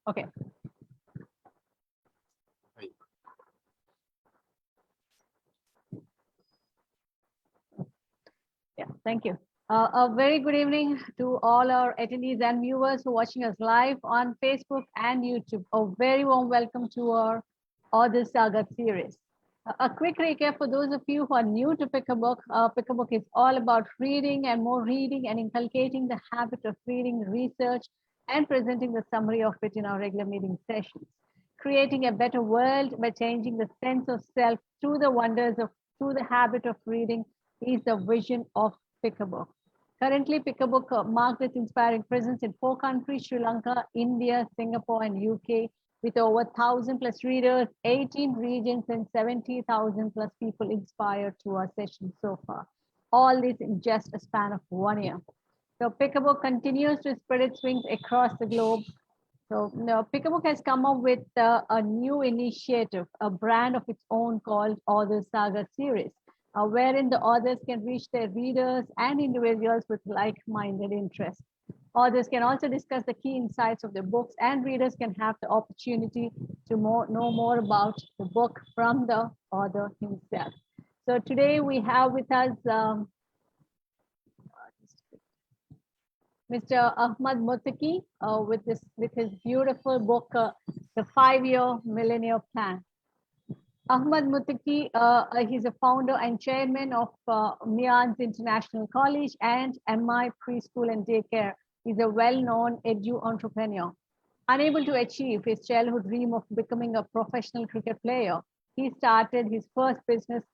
Okay. Yeah, thank you. A very good evening to all our attendees and viewers who are watching us live on Facebook and YouTube. A very warm welcome to our Author Saga series. A quick recap for those of you who are new to Pick a Book. Pick a Book is all about reading and more reading and inculcating the habit of reading, research, and presenting the summary of it in our regular meeting sessions. Creating a better world by changing the sense of self through the habit of reading is the vision of Pick a Book. Currently, Pick a Book marks its inspiring presence in 4 countries, Sri Lanka, India, Singapore, and UK, with over 1,000 plus readers, 18 regions, and 70,000 plus people inspired to our session so far. All this in just a span of 1 year. So Pick a Book continues to spread its wings across the globe. So Pick a Book has come up with a new initiative, a brand of its own called Author Saga series, wherein the authors can reach their readers and individuals with like-minded interests. Authors can also discuss the key insights of the books, and readers can have the opportunity to know more about the book from the author himself. So today we have with us Mr. Ahmed Mottaki with his beautiful book, The 5-Year Millennium Plan. Ahmed Mottaki, he's a founder and chairman of Mian's International College and MI Preschool and Daycare. He's a well-known edu entrepreneur. Unable to achieve his childhood dream of becoming a professional cricket player, he started his first business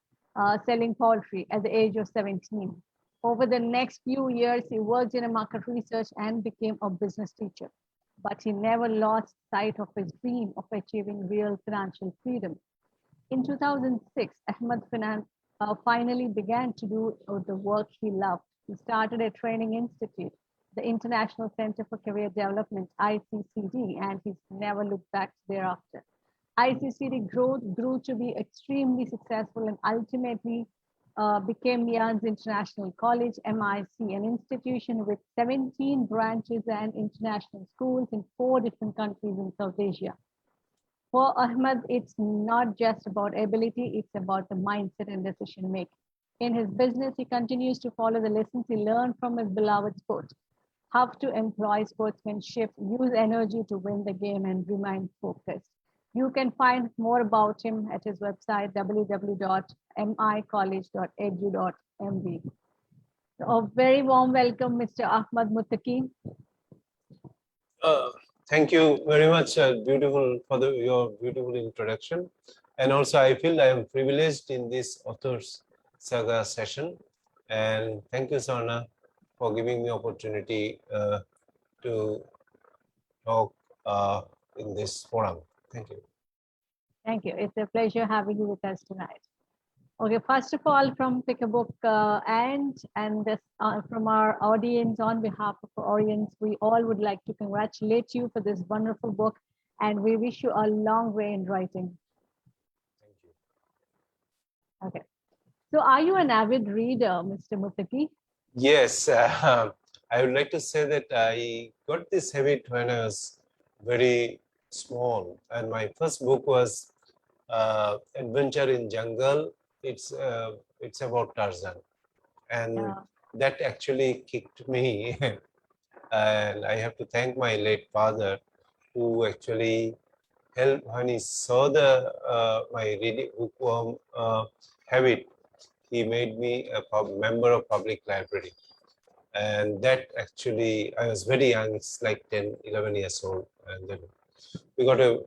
selling poultry at the age of 17. Over the next few years, he worked in a market research and became a business teacher. But he never lost sight of his dream of achieving real financial freedom. In 2006, Ahmed finally began to do the work he loved. He started a training institute, the International Center for Career Development, ICCD, and he's never looked back thereafter. ICCD grew to be extremely successful and ultimately became Mian's International College, MIC, an institution with 17 branches and international schools in 4 different countries in South Asia. For Ahmed, it's not just about ability, it's about the mindset and decision making. In his business, he continues to follow the lessons he learned from his beloved sport. How to employ sportsmanship, use energy to win the game, and remain focused. You can find more about him at his website, www.micollege.edu.md. So a very warm welcome, Mr. Ahmed Mottaki. Thank you very much, beautiful for your beautiful introduction. And also, I feel I am privileged in this Authors Saga session. And thank you, Sarna, for giving me opportunity to talk in this forum. Thank you. Thank you. It's a pleasure having you with us tonight. Okay, first of all, from Pick a Book and this, from our audience, on behalf of our audience, we all would like to congratulate you for this wonderful book, and we wish you a long way in writing. Thank you. Okay. So are you an avid reader, Mr. Mottaki? Yes, I would like to say that I got this habit when I was very small, and my first book was Adventure in Jungle. It's about Tarzan, and that actually kicked me. And I have to thank my late father, who actually helped when he saw the my reading bookworm habit. He made me a member of public library, and that actually I was very young. It's like 10, 11 years old, and then we got a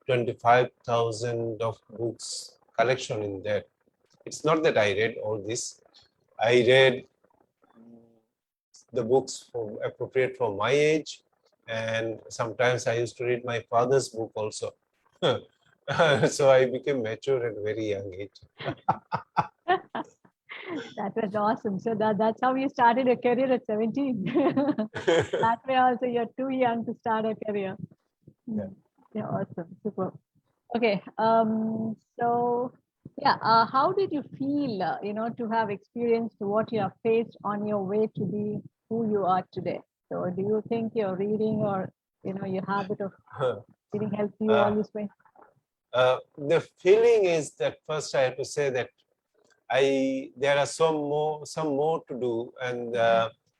25,000 of books collection in that. It's not that I read all this. I read the books appropriate for my age, and sometimes I used to read my father's book also. So I became mature at a very young age. That was awesome. So that's how you started your career at 17. That way also you're too young to start a career. Yeah, awesome, super. Okay, so yeah, how did you feel, to have experienced what you have faced on your way to be who you are today? So do you think your reading or, your habit of eating healthy all this way? The feeling is that first I have to say that there are some more to do, and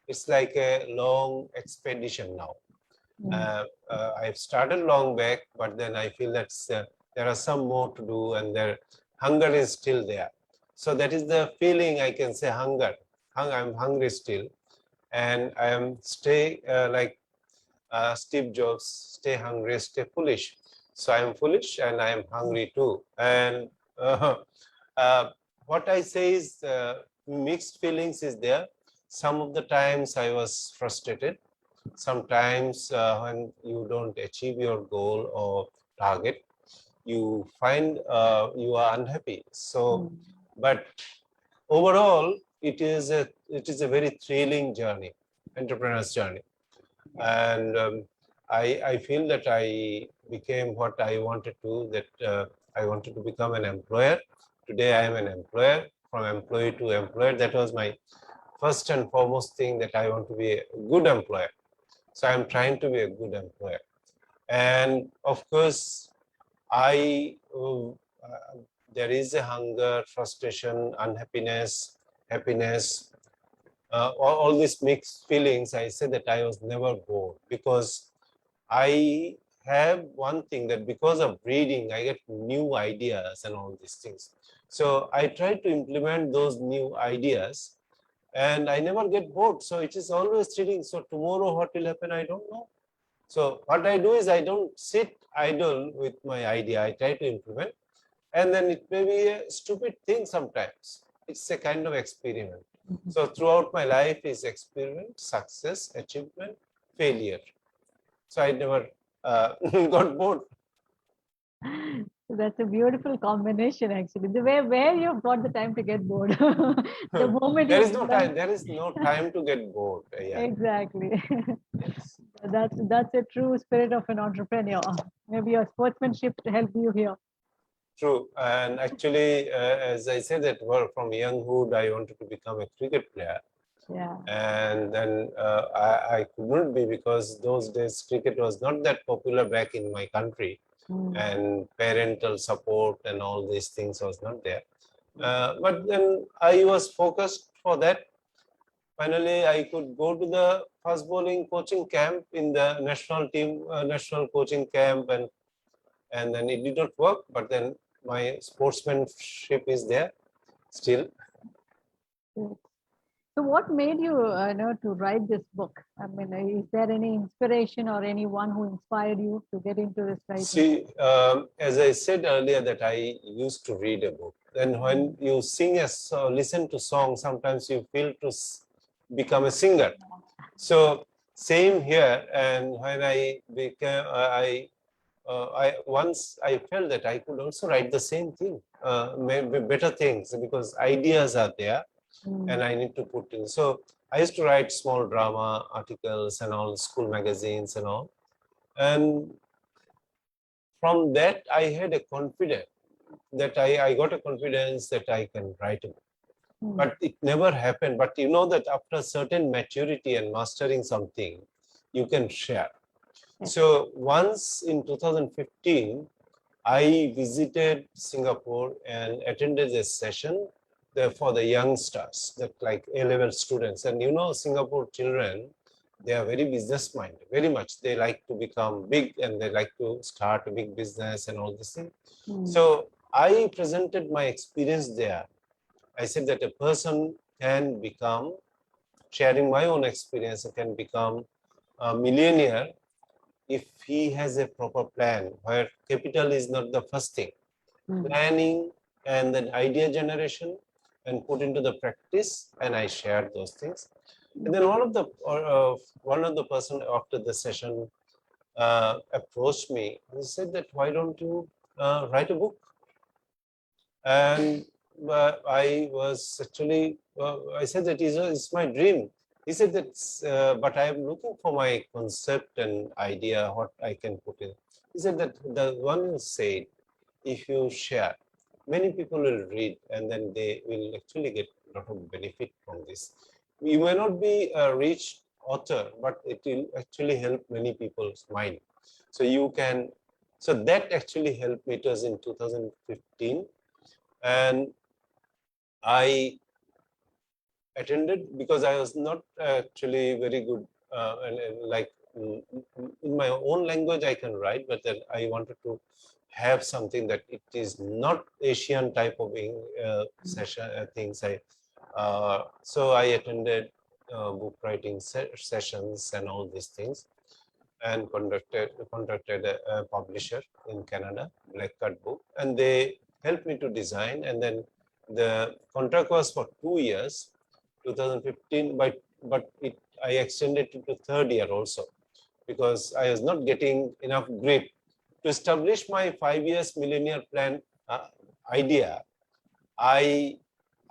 it's like a long expedition now. I've started long back, but then I feel that there are some more to do, and their hunger is still there. So that is the feeling I can say, hunger. I'm hungry still, and I am stay like Steve Jobs, stay hungry, stay foolish. So I am foolish and I am hungry too. And uh, what I say is mixed feelings is there. Some of the times I was frustrated. Sometimes when you don't achieve your goal or target, you find you are unhappy. So, but overall, it is a very thrilling journey, entrepreneur's journey, and I feel that I became what I wanted to. That I wanted to become an employer. Today, I am an employer. From employee to employer, that was my first and foremost thing, that I want to be a good employer. So I'm trying to be a good employer. And of course, there is a hunger, frustration, unhappiness, happiness, all these mixed feelings. I said that I was never bored, because I have one thing, that because of reading, I get new ideas and all these things. So I try to implement those new ideas, and I never get bored. So it is always reading. So tomorrow what will happen, I don't know. So what I do is I don't sit idle with my idea. I try to implement, and then it may be a stupid thing sometimes. It's a kind of experiment. So throughout my life is experiment, success, achievement, failure. So I never got bored. So that's a beautiful combination, actually. The way where you've got the time to get bored. The moment There you is no time. There is no time to get bored. Yeah. Exactly. Yes. That's a true spirit of an entrepreneur. Maybe your sportsmanship helped you here. True. And actually, as I said, that from younghood, I wanted to become a cricket player. Yeah. And then I could not be, because those days cricket was not that popular back in my country, and parental support and all these things was not there. But then I was focused for that. Finally, I could go to the fast bowling coaching camp in the national team, national coaching camp, and then it did not work. But then my sportsmanship is there still. So, what made you know to write this book? I mean, is there any inspiration or anyone who inspired you to get into this writing? See, as I said earlier, that I used to read a book. Then when you sing a song, listen to songs, sometimes you feel to become a singer. So same here. And when I became, I once I felt that I could also write the same thing, maybe better things, because ideas are there, and I need to put in. So I used to write small drama articles and all, school magazines and all, and from that I had a confidence that I got a confidence that I can write a book. But it never happened. But you know that after certain maturity and mastering something, you can share. So once in 2015, I visited Singapore and attended a session there for the youngsters, that like A-level students. And you know, Singapore children, they are very business minded, very much. They like to become big, and they like to start a big business and all this thing. So I presented my experience there. I said that a person can become, sharing my own experience, can become a millionaire if he has a proper plan, where capital is not the first thing. Planning and then idea generation and put into the practice, and I shared those things. And then one of the person after the session approached me and said that, why don't you write a book? And I was actually, I said that it's my dream. He said that, but I am looking for my concept and idea, what I can put in. He said that the one you said, if you share, many people will read, and then they will actually get a lot of benefit from this. You may not be rich author, but it will actually help many people's mind. So you can, so that actually helped me. It was in 2015, and I attended because I was not actually very good and like in my own language I can write, but then I wanted to have something that it is not Asian type of session things. So I attended book writing sessions and all these things, and contacted a publisher in Canada, Black Card Book, and they helped me to design. And then the contract was for 2 years, 2015, but I extended it to third year also because I was not getting enough grip to establish my 5 years millennial plan idea. I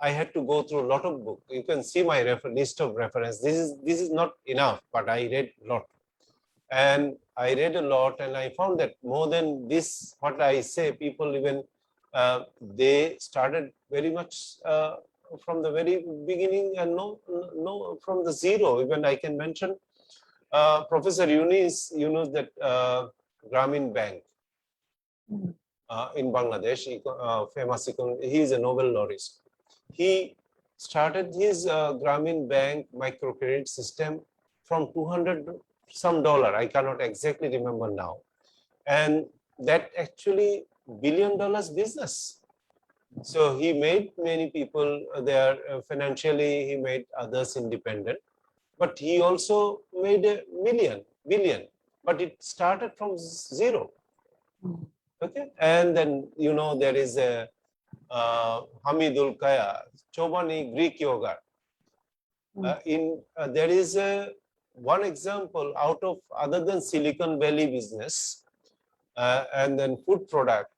had to go through a lot of books. You can see my list of reference. This is not enough, but I read a lot. And I read a lot, and I found that more than this, what I say, people even they started very much from the very beginning, and no from the zero. Even I can mention Professor Yunus, that Grameen Bank in Bangladesh, famous. He is a Nobel laureate. He started his Grameen Bank microcredit system from 200 some dollar. I cannot exactly remember now. And that actually $1 billion business. So he made many people there financially, he made others independent, but he also made a billion, but it started from zero. Okay. And then, there is a Hamidul Kaya, Chobani Greek yogurt. There is one example out of other than Silicon Valley business and then food product.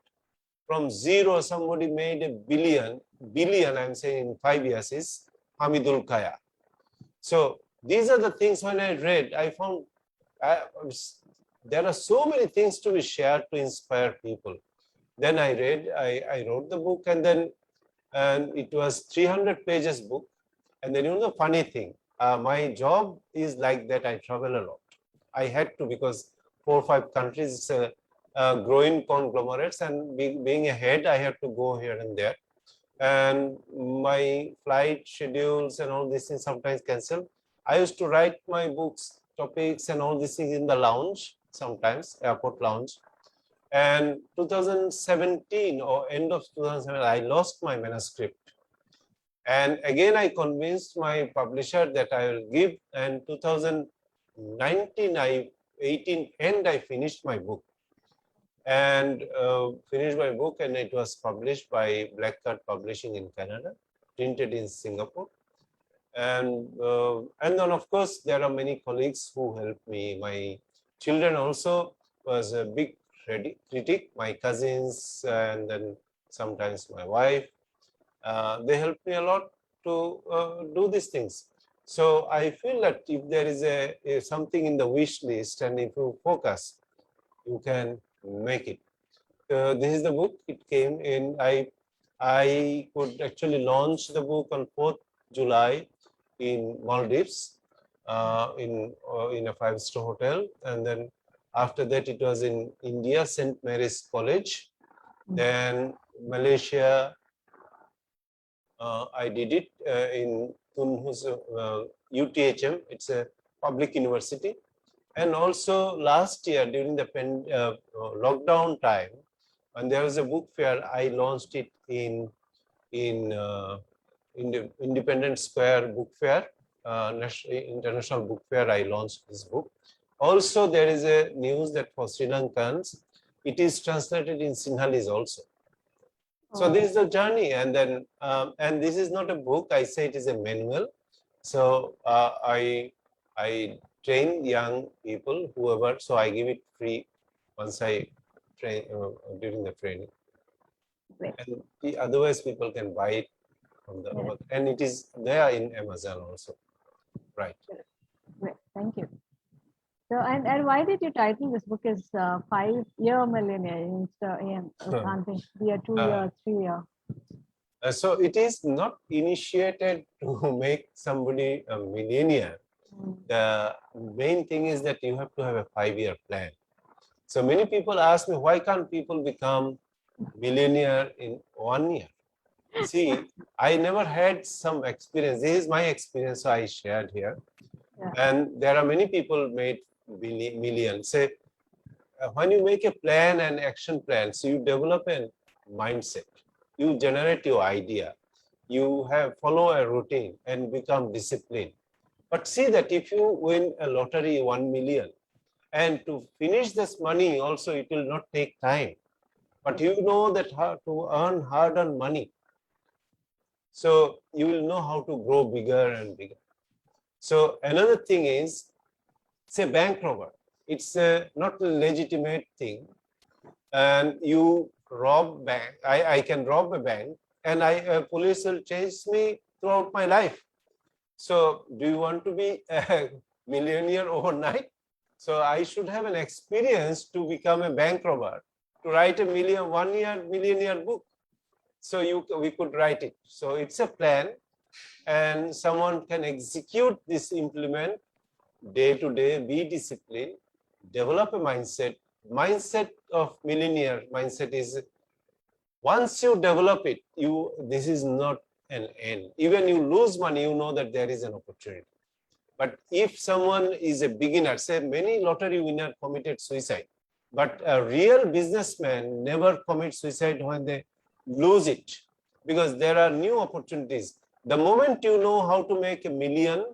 From zero, somebody made a billion, I'm saying in 5 years, is Hamidul Kaya. So these are the things when I read, I found there are so many things to be shared to inspire people. Then I read, I wrote the book, and it was 300 pages book. And then the funny thing, my job is like that. I travel a lot. I had to, because 4 or 5 countries, it's a growing conglomerates, and being a head, I have to go here and there. And my flight schedules and all these things sometimes cancel. I used to write my books, topics, and all these things in the lounge, sometimes airport lounge. And 2017 or end of 2007, I lost my manuscript. And again, I convinced my publisher that I will give. And 2019, 18 end, I finished my book. And and it was published by Black Card Publishing in Canada, printed in Singapore. And then, of course, there are many colleagues who helped me. My children also was a big critic, my cousins, and then sometimes my wife. They helped me a lot to do these things. So I feel that if there is a something in the wish list, and if you focus, you can make it. This is the book. It came in. I could actually launch the book on 4th July in Maldives, in a 5-star hotel, and then after that it was in India, St. Mary's College, then Malaysia. I did it in Tunhu's UTHM. It's a public university. And also last year during the lockdown time, and there was a book fair, I launched it in the Independent Square Book Fair, International Book Fair. I launched this book. Also, there is a news that for Sri Lankans, it is translated in Sinhalese also. So this is the journey, and then and this is not a book. I say it is a manual. So I train young people, whoever. So I give it free once I train during the training. Great. And otherwise, people can buy it from the and it is there in Amazon also. Right. Great. Thank you. So and why did you title this book as 5-year millionaire instead of be a 2-year, 3-year? So it is not initiated to make somebody a millionaire. The main thing is that you have to have a 5-year plan. So many people ask me, why can't people become millionaire in 1 year? See, I never had some experience. This is my experience, so I shared here. Yeah. And there are many people made millions. Say, when you make a plan and action plan, so you develop a mindset, you generate your idea, you have follow a routine and become disciplined. But see that if you win a lottery 1 million, and to finish this money also it will not take time. But you know that how to earn hard-earned money. So you will know how to grow bigger and bigger. So another thing is, say bank robber. It's not a legitimate thing. And you rob bank. I can rob a bank and police will chase me throughout my life. So do you want to be a millionaire overnight? So I should have an experience to become a bank robber, to write a 1 year millionaire book. So we could write it. So it's a plan, and someone can execute this implement day to day, be disciplined, develop a mindset. Mindset of millionaire mindset is, once you develop it, this is not an end. Even you lose money, you know that there is an opportunity. But if someone is a beginner, say many lottery winner committed suicide, but a real businessman never commits suicide when they lose it, because there are new opportunities. The moment you know how to make a million,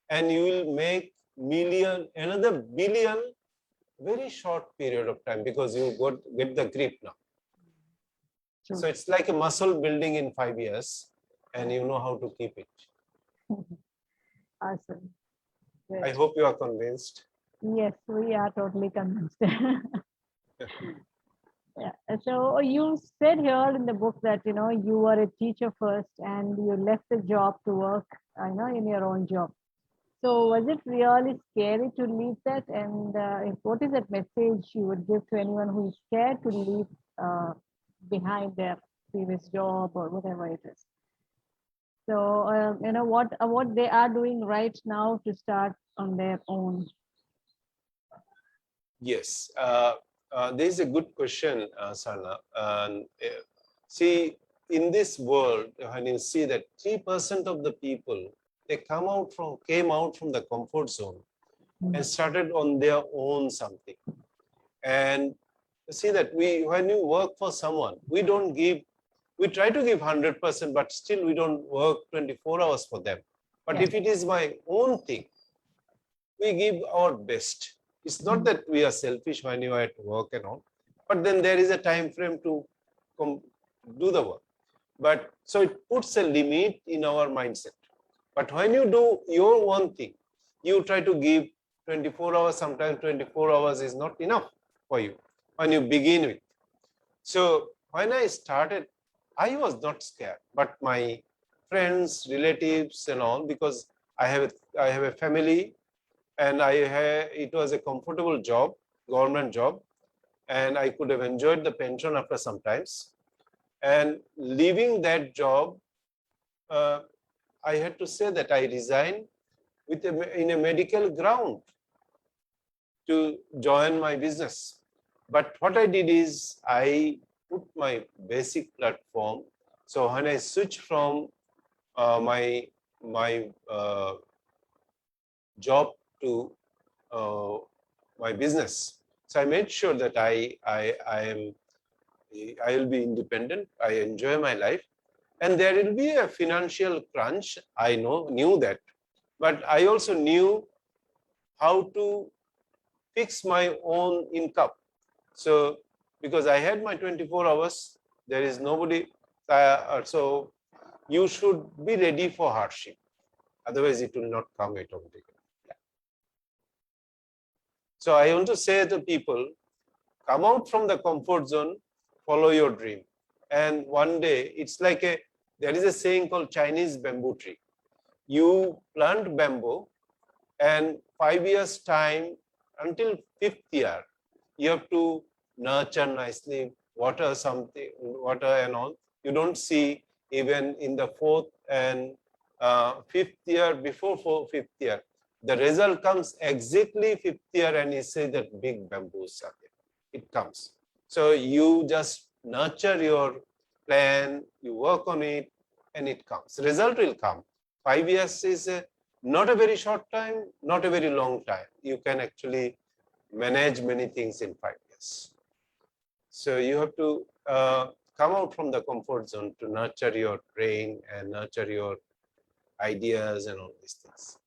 and you will make million, another billion, very short period of time, because you get the grip now. True. So it's like a muscle building in 5 years, and you know how to keep it. Awesome. I Great. hope you are convinced. Yes, we are totally convinced. Yeah. So you said here in the book that you were a teacher first and you left the job to work, in your own job. So was it really scary to leave that? And what is that message you would give to anyone who is scared to leave behind their previous job or whatever it is? So what they are doing right now to start on their own. Yes, this is a good question, Sana. See, in this world, when you see that 3% of the people, they came out from the comfort zone and started on their own something. And see that when you work for someone, we try to give 100%, but still we don't work 24 hours for them. But if it is my own thing, we give our best. It's not that we are selfish when you are at work and all, but then there is a time frame to do the work. But so it puts a limit in our mindset. But when you do your one thing, you try to give 24 hours, sometimes 24 hours is not enough for you when you begin with. So when I started, I was not scared, but my friends, relatives and all, because I have a family, and it was a comfortable job, government job, and I could have enjoyed the pension after some times. And leaving that job, I had to say that I resigned in a medical ground to join my business. But what I did is I put my basic platform. So when I switched from my job to my business, so I made sure that I will be independent. I enjoy my life, and there will be a financial crunch. I knew that, but I also knew how to fix my own income. So because I had my 24 hours, there is nobody. So you should be ready for hardship. Otherwise, it will not come automatically. So I want to say to people, come out from the comfort zone, follow your dream. And one day, it's like there is a saying called Chinese bamboo tree. You plant bamboo, and 5 years time, until 5th year, you have to nurture nicely, water and all. You don't see even in the 4th and 5th year, before 5th year, The result comes exactly 5th year and you say that big bamboos are there. It comes. So you just nurture your plan, you work on it, and it comes. Result will come. 5 years is not a very short time, not a very long time. You can actually manage many things in 5 years. So you have to come out from the comfort zone to nurture your brain and nurture your ideas and all these things.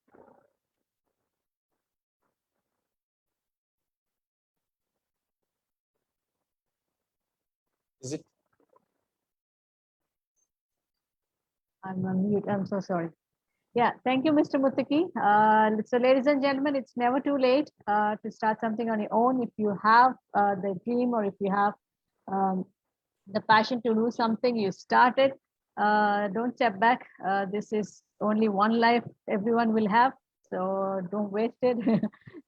Is it? I'm on mute. I'm so sorry. Yeah, thank you, Mr. Mottaki. So, ladies and gentlemen, it's never too late to start something on your own. If you have the dream or if you have um, the passion to do something, you start it. Don't step back. This is only one life everyone will have, so don't waste it. So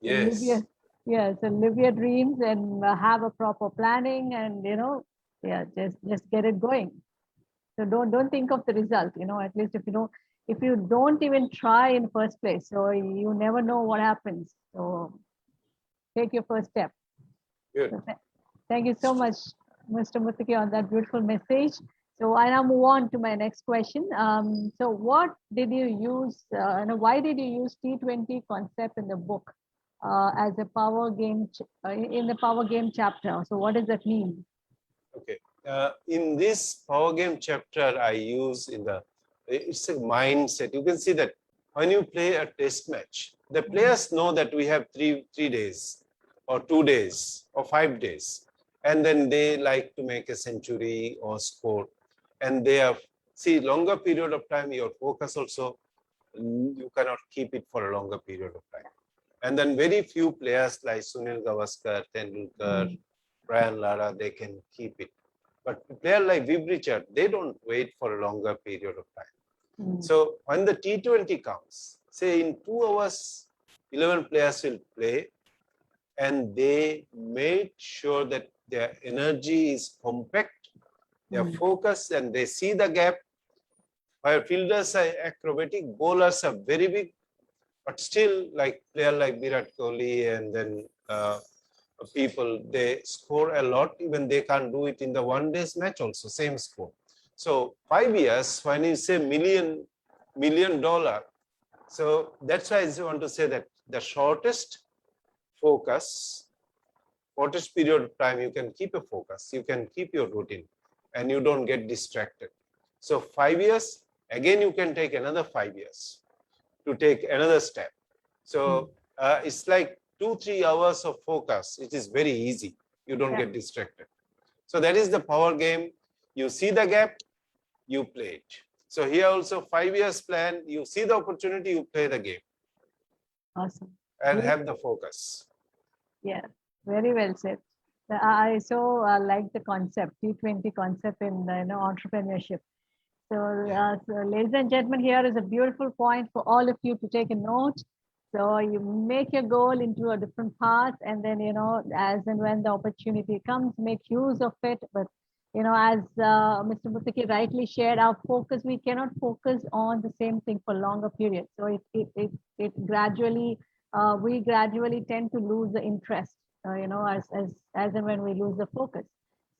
live your, Yes. yeah, so live your dreams and have a proper planning, and yeah, just get it going. So don't think of the result. At least if you don't even try in first place, so you never know what happens. So take your first step. Good. So thank you so much, Mr. Mottaki, on that beautiful message. So I now move on to my next question. So what did you use? Why did you use T20 concept in the book as a power game in the power game chapter? So what does that mean? Okay. In this power game chapter, I use it's a mindset. You can see that when you play a test match, the players know that we have three days or 2 days or 5 days. And then they like to make a century or score. And they have, see, longer period of time, your focus also, you cannot keep it for a longer period of time. And then very few players like Sunil Gavaskar, Tendulkar, Brian Lara, they can keep it. But a player like Viv Richard, they don't wait for a longer period of time. So when the T20 comes, say in 2 hours, 11 players will play, and they made sure that their energy is compact, their focus, and they see the gap. While fielders are acrobatic, bowlers are very big, but still, like player like Virat Kohli and then people, they score a lot. Even they can't do it in the 1 day's match also, same score. So 5 years, when you say million dollar, so that's why I want to say that the shortest focus, shortest period of time, you can keep a focus, you can keep your routine, and you don't get distracted. So 5 years, again, you can take another 5 years to take another step. So it's like 2-3 hours of focus. It is very easy. You don't get distracted. So that is the power game. You see the gap, you play it. So here also 5 years plan, you see the opportunity, you play the game. Awesome. And have the focus. Yeah, very well said. I so like the concept, T20 concept in entrepreneurship. So, ladies and gentlemen, here is a beautiful point for all of you to take a note. So you make your goal into a different path, and then as and when the opportunity comes, make use of it. But as Mr. Mottaki rightly shared, our focus, we cannot focus on the same thing for longer periods. So it gradually we gradually tend to lose the interest. As and when we lose the focus.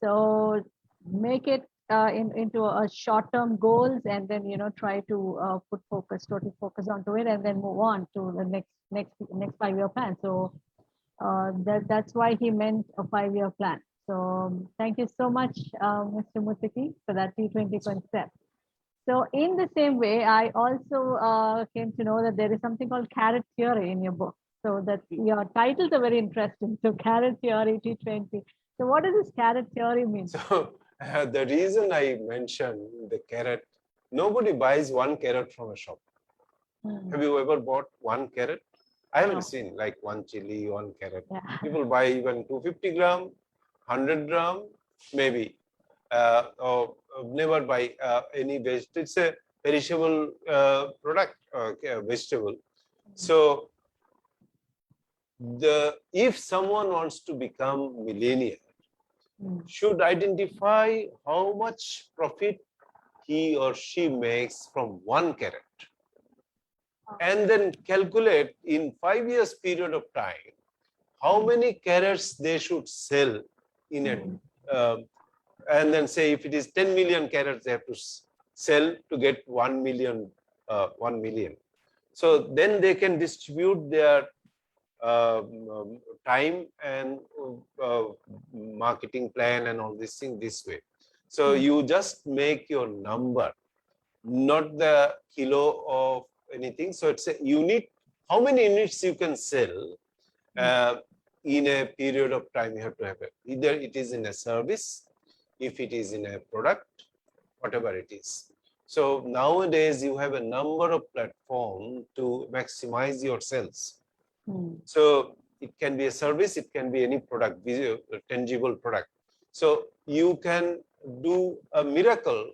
So make it into a short-term goals, and then try to put total focus onto it, and then move on to the next 5-year plan. So that's why he meant a 5-year plan. So thank you so much, Mr. Mottaki, for that T20 concept. So in the same way, I also came to know that there is something called carrot theory in your book. So that your titles are very interesting. So carrot theory, T20. So what does this carrot theory mean? So the reason I mentioned the carrot, nobody buys one carrot from a shop. Have you ever bought one carrot? I haven't seen like one chili, one carrot. Yeah. People buy even 250 gram, 100 gram, maybe. Or never buy any vegetable. It's a perishable product, vegetable. So if someone wants to become millionaire, should identify how much profit he or she makes from one carrot. and then calculate in 5 years period of time how many carrots they should sell in a, and then say if it is 10 million carrots they have to sell to get 1 million, 1 million. So then they can distribute their time and marketing plan and all these things this way. So you just make your number, not the kilo of anything. So it's a unit, how many units you can sell in a period of time. You have to have it. Either it is in a service, if it is in a product, whatever it is. So nowadays you have a number of platforms to maximize your sales. So it can be a service, it can be any product, visual, tangible product. So you can do a miracle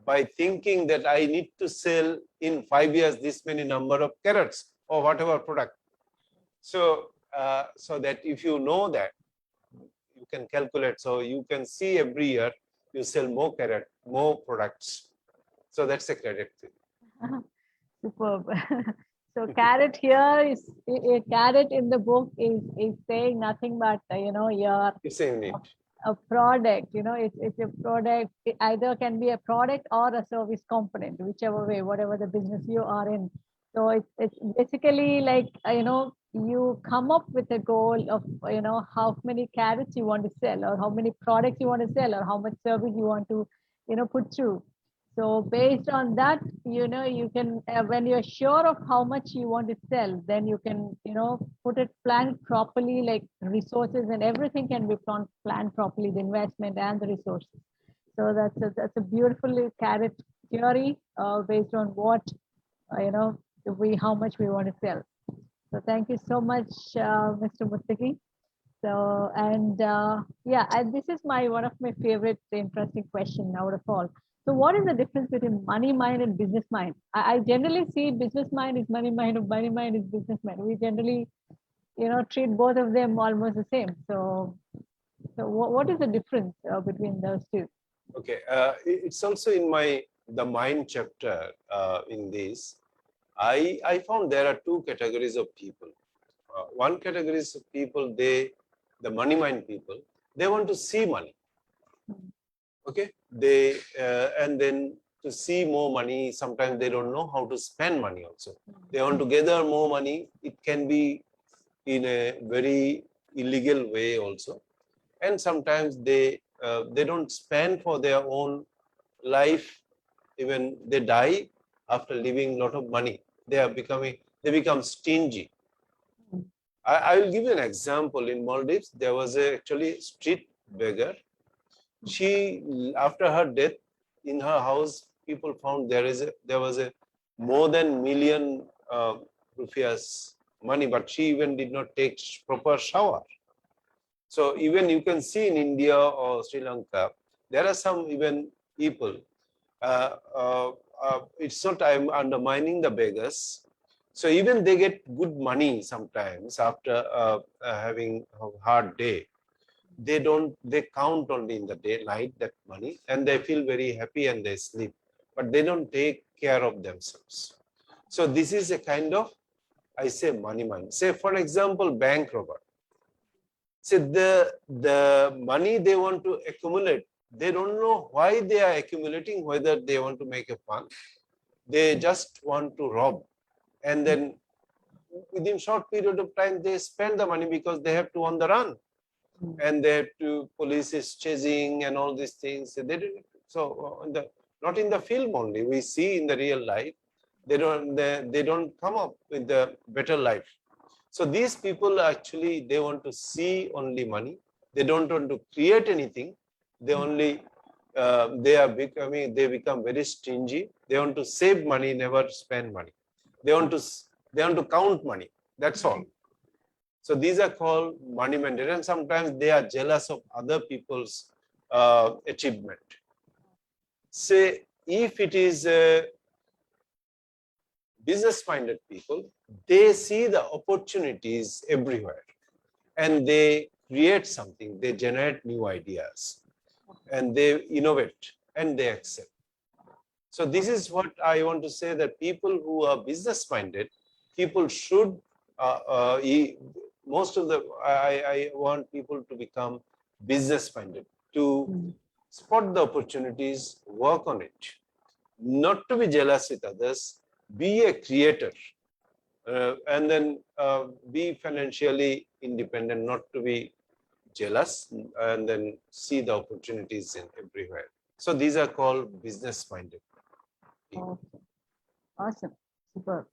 by thinking that I need to sell in 5 years this many number of carrots or whatever product. So so that if you know that, you can calculate. So you can see every year you sell more carrot, more products. So that's a credit thing. Superb. So carrot here is a carrot in the book is saying nothing but your It's a unit. A product. It's a product. It either can be a product or a service component, whichever way, whatever the business you are in. So it's basically like you come up with a goal of how many carrots you want to sell, or how many products you want to sell, or how much service you want to put through. So based on that, you can, when you're sure of how much you want to sell, then you can, put it, plan it properly, like resources and everything can be planned properly, the investment and the resources. So that's a beautiful carrot theory based on what, how much we want to sell. So thank you so much, Mr. Mottaki. So, and this is one of my favorite interesting question out of all. So what is the difference between money mind and business mind? I generally see business mind is money mind, or money mind is business mind. We generally, treat both of them almost the same. So what is the difference between those two? Okay, it's also in the mind chapter in this. I found there are two categories of people. One category of people, the money mind people, they want to see money. Okay, they and then to see more money, sometimes they don't know how to spend money also. They want to gather more money. It can be in a very illegal way also. And sometimes they don't spend for their own life. Even they die after leaving a lot of money. They become stingy. I will give you an example. In Maldives, there was actually street beggar. She, after her death, in her house, people found there was a more than million rupees money, but she even did not take proper shower. So even you can see in India or Sri Lanka, there are some even people. It's not I'm undermining the beggars. So even they get good money sometimes after having a hard day. They count only in the daylight that money, and they feel very happy and they sleep, but they don't take care of themselves. So this is a kind of, I say, money mind. Say for example, bank robber. Say the money they want to accumulate, they don't know why they are accumulating, whether they want to make a fund. They just want to rob, and then within short period of time they spend the money because they have to on the run. And they have to, police is chasing and all these things. They didn't. So not in the film only, we see in the real life, they don't come up with the better life. So these people actually, they want to see only money. They don't want to create anything. They only they become very stingy. They want to save money, never spend money. They want to count money. That's all. So these are called money minded, and sometimes they are jealous of other people's achievement. Say if it is business minded people, they see the opportunities everywhere and they create something, they generate new ideas and they innovate and they accept. So this is what I want to say, that people who are business minded, people should, most of the, I want people to become business minded, to spot the opportunities, work on it, not to be jealous with others, be a creator, and then be financially independent, not to be jealous, and then see the opportunities in everywhere. So these are called business minded people. Okay. Awesome. Super.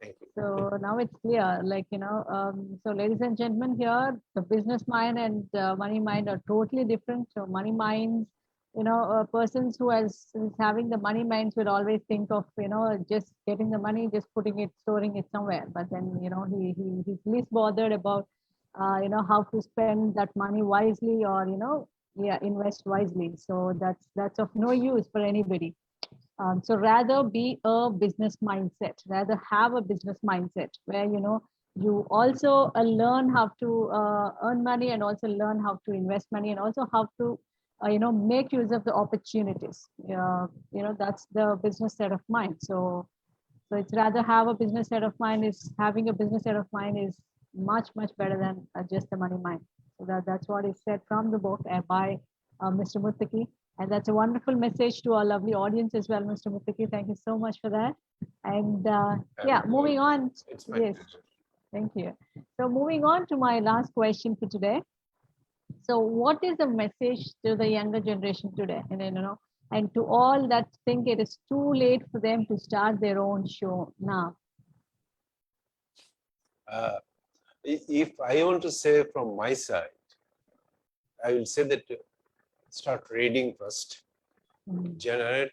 Thank you. So now it's clear, like, so ladies and gentlemen, here, the business mind and money mind are totally different. So money minds, persons who is having the money minds would always think of, just getting the money, just putting it, storing it somewhere. But then, he's least bothered about, how to spend that money wisely, or, invest wisely. So that's of no use for anybody. So rather be a business mindset, rather have a business mindset where, you also learn how to earn money, and also learn how to invest money, and also how to, make use of the opportunities. That's the business set of mind. So it's rather have a business set of mind, is having a business set of mind is much, much better than just the money mind. So that's what is said from the book by Mr. Muttaki. And that's a wonderful message to our lovely audience as well, Mr. Muttaki. Thank you so much for that. And yeah, moving on. It's my Yes, pleasure. thank you. So moving on to my last question for today. So what is the message to the younger generation today? And to all that think it is too late for them to start their own show now. If I want to say from my side, I will say that start reading first, generate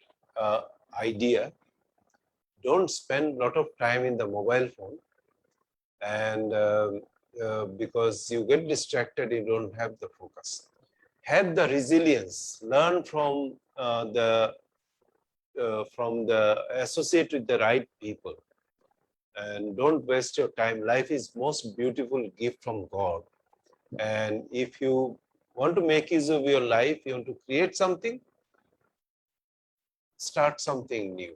idea, don't spend a lot of time in the mobile phone, and because you get distracted, you don't have the focus. Have the resilience, learn from the associate with the right people, and don't waste your time. Life is most beautiful gift from God, and if you want to make use of your life, you want to create something, start something new.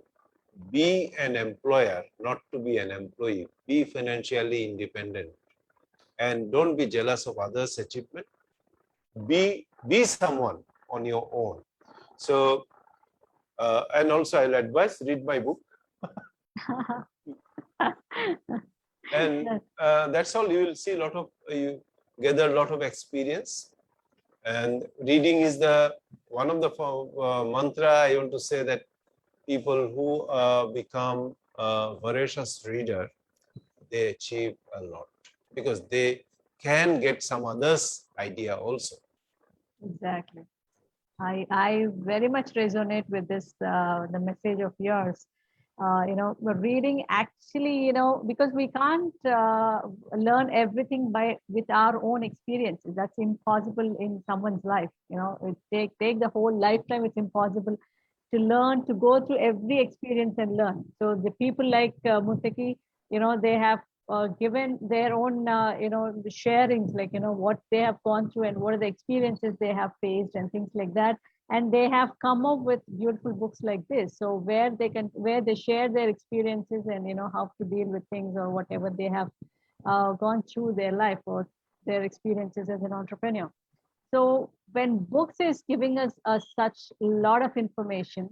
Be an employer, not to be an employee. Be financially independent, and don't be jealous of others' achievement. Be someone on your own. So, and also I'll advise, read my book. And that's all. You will see a lot of, you gather a lot of experience. And reading is the one of the mantra I want to say, that people who become a voracious reader, they achieve a lot, because they can get some others' idea also. Exactly. I very much resonate with this, the message of yours. Reading actually, because we can't learn everything with our own experiences. That's impossible in someone's life. It take the whole lifetime. It's impossible to learn, to go through every experience and learn. So the people like Muttaki, they have given their own, sharings, like, what they have gone through and what are the experiences they have faced and things like that. And they have come up with beautiful books like this. So where they share their experiences and, how to deal with things or whatever they have gone through their life or their experiences as an entrepreneur. So when books is giving us such a lot of information,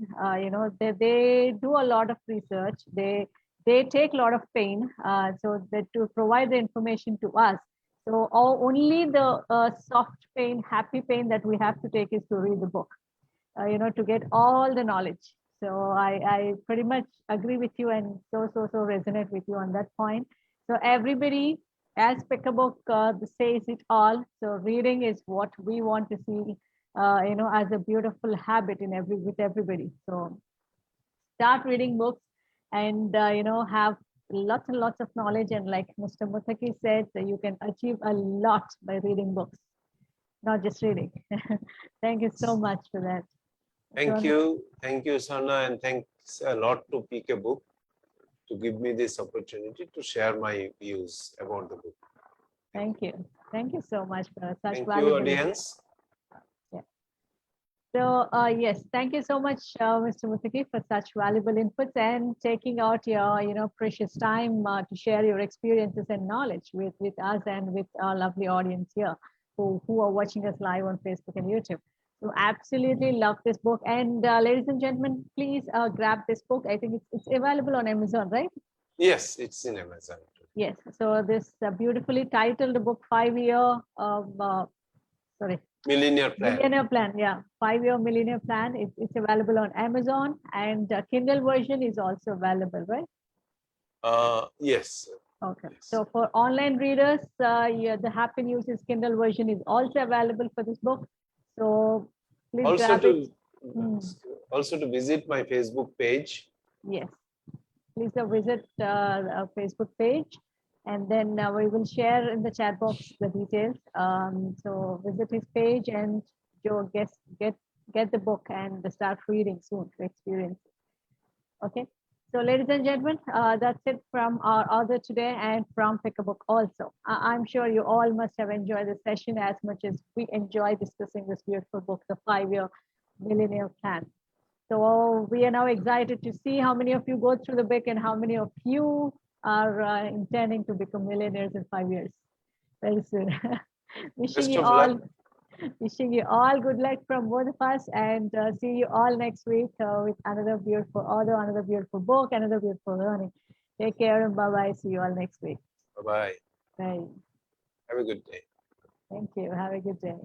they do a lot of research. They take a lot of pain, so that to provide the information to us. So only the soft pain, happy pain that we have to take is to read the book, to get all the knowledge. So I pretty much agree with you, and so resonate with you on that point. So everybody, as Pickabook says it all. So reading is what we want to see, as a beautiful habit with everybody. So start reading books, and have lots and lots of knowledge. And like Mr. Muttaki said, that you can achieve a lot by reading books, not just reading. Thank you so much for that. Thank you, Sana, and thanks a lot to PK Book to give me this opportunity to share my views about the book. Thank you so much for such Thank you, valuable. audience. Yeah. So, yes, thank you so much, Mr. Mottaki, for such valuable inputs and taking out your, precious time to share your experiences and knowledge with us and with our lovely audience here who are watching us live on Facebook and YouTube. So, absolutely love this book. And ladies and gentlemen, please grab this book. I think it's available on Amazon, right? Yes, it's in Amazon. Yes. So, this beautifully titled book, 5 year of, sorry, Millionaire Plan. Millionaire Plan, yeah. 5 year Millionaire Plan. It's available on Amazon and Kindle version is also available, right? Yes. Okay. Yes. So for online readers, yeah, the Happy News is Kindle version is also available for this book. So please Also grab it. also to visit my Facebook page. Yes. Please visit our Facebook page, and then we will share in the chat box the details. So visit his page and get the book and start reading soon to experience it. Okay. So ladies and gentlemen, that's it from our author today and from Pick a Book also. I'm sure you all must have enjoyed the session as much as we enjoy discussing this beautiful book, The 5 Year Millionaire Plan. So we are now excited to see how many of you go through the book and how many of you are intending to become millionaires in 5 years. Very soon. Best of luck. Wishing you all good luck from both of us, and see you all next week with another beautiful author, another beautiful book, another beautiful learning. Take care and bye-bye. See you all next week. Bye-bye. Bye. Have a good day. Thank you. Have a good day.